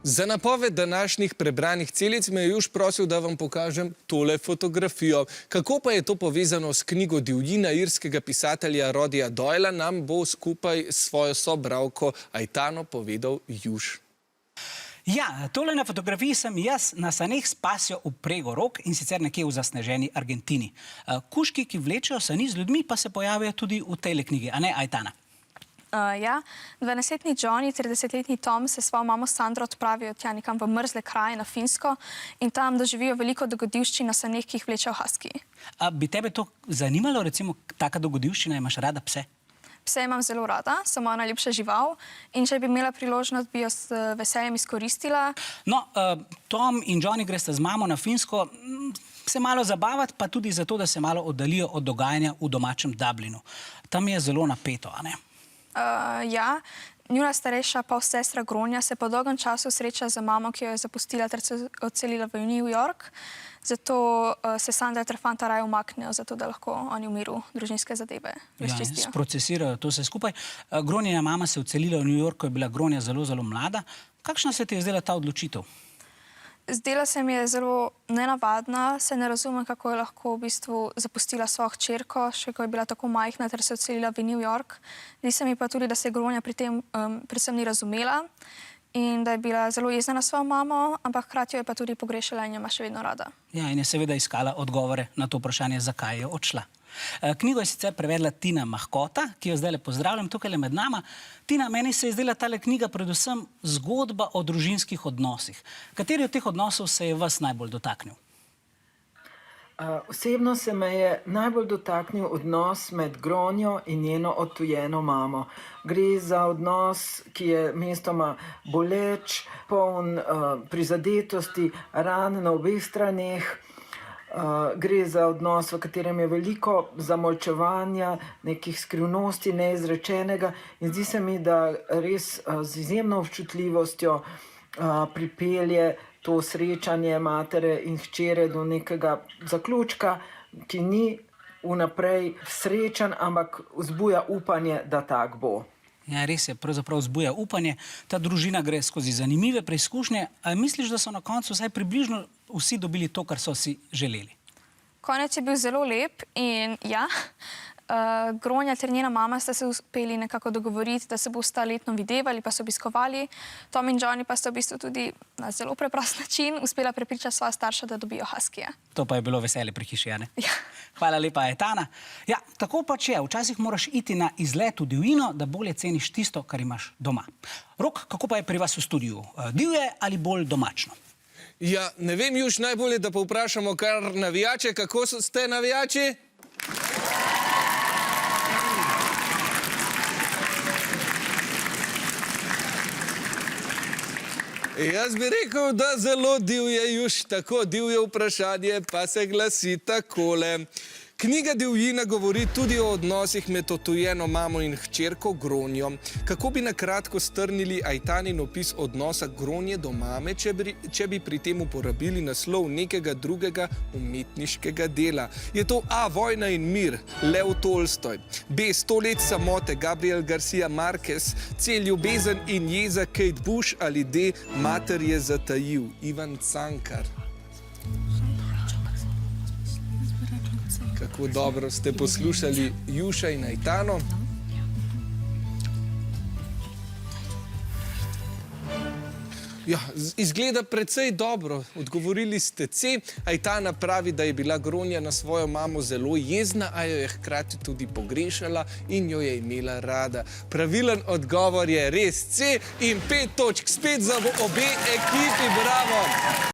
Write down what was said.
Za napoved današnjih prebranih celic me je Juš prosil, da vam pokažem tole fotografijo. Kako pa je to povezano s knjigo Divjina irskega pisatelja Rodija Doyla, nam bo skupaj s svojo sobralko Aitano povedal Juš. Ja, tole na fotografiji sem jaz na saneh s pasjo vprego rok in sicer nekje v zasneženi Argentini. Kužki, ki vlečejo sani z ljudmi, pa se pojavijo tudi v tejle knjigi, a ne, Aitana? Ja, 12-letni Johnny, 30-letni Tom se s svojo mamo Sandro odpravijo tja nekam v mrzle kraje na Finsko in tam doživijo veliko dogodivščin na saneh, ki jih vlečejo huskyji. Bi tebe to zanimalo, recimo, taka dogodivščina, imaš rada pse? Pse imam zelo rada, so moja najljubša žival in če bi imela priložnost, bi jo s veseljem izkoristila. No, Tom in Johnny gresta z mamo na Finsko se malo zabavati, pa tudi zato, da se malo oddalijo od dogajanja v domačem Dublinu. Tam je zelo napeto, a ne? Ja, njuna starejša polsestra Gronja se po dolgem času sreča z mamo, ki jo je zapustila ter se odselila v New York. Zato se Sandra ter fanta raje umaknejo, zato da lahko oni v miru družinske zadeve razčistijo. Ja, sprocesirajo to vse skupaj. Gronjina mama se odselila v New York, ko je bila Gronja zelo, zelo mlada. Kakšna se ti je zdela ta odločitev? Zdela se mi je zelo nenavadna, se ne razumem, kako je lahko v bistvu zapustila svojo hčerko, še ko je bila tako majhna ter se odselila v New York. Zdi se mi pa tudi, da se Gronja pri tem predvsem ni razumela in da je bila zelo jezna na svojo mamo, ampak hkrati jo je pa tudi pogrešala in jo ima še vedno rada. Ja, in je seveda iskala odgovore na to vprašanje, zakaj je odšla. Knjigo je sicer prevedla Tina Mahkota, ki jo zdaj pozdravljam tukaj med nama. Tina, meni se je zdela tale knjiga predvsem zgodba o družinskih odnosih. Kateri od teh odnosov se je vas najbolj dotaknil? Osebno se me je najbolj dotaknil odnos med Gronjo in njeno odtujeno mamo. Gre za odnos, ki je mestoma boleč, poln prizadetosti, ran na obeh straneh. Gre za odnos, v katerem je veliko zamolčevanja, nekih skrivnosti, neizrečenega in zdi se mi, da res z izjemno občutljivostjo pripelje to srečanje matere in hčere do nekega zaključka, ki ni vnaprej srečen, ampak vzbuja upanje, da tak bo. Ja, res je, pravzaprav vzbuja upanje. Ta družina gre skozi zanimive preizkušnje. A misliš, da so na koncu vsaj približno vsi dobili to, kar so si želeli? Konec je bil zelo lep in ja, Gronja ter njena mama sta se uspeli nekako dogovoriti, da se bosta letno videvali pa se obiskovali. Tom in Johnny pa sta v bistvu tudi na zelo preprost način uspela prepričati svoja starša, da dobijo huskyje. To pa je bilo veselje pri hiši, ne? Ja. Hvala lepa, Aitana. Ja, tako pač je. Včasih moraš iti na izlet v divjino, da bolje ceniš tisto, kar imaš doma. Rok, kako pa je pri vas v studiu? Divje ali bolj domačno? Ja, ne vem, Juš, najbolje, da povprašamo kar navijače. Kako ste navijači? Jaz bi rekel, da zelo divje, Juš, tako divje vprašanje pa se glasi takole. Knjiga Divjina govori tudi o odnosih med odtujeno mamo in hčerko Gronjo. Kako bi na kratko strnili Aitanin opis odnosa Gronje do mame, če bi pri tem uporabili naslov nekega drugega umetniškega dela? Je to A. Vojna in mir, Lev Tolstoj, B. 100 let samote, Gabriel Garcia Marquez, C. Ljubezen in jeza, Kate Bush ali D. Mater je zatajil, Ivan Cankar. Kako dobro ste poslušali Juša in Aitano. Ja, izgleda precej dobro. Odgovorili ste C. Aitana pravi, da je bila Gronja na svojo mamo zelo jezna, a jo je hkrati tudi pogrešala in jo je imela rada. Pravilen odgovor je res C in 5 točk spet za obe ekipi. Bravo!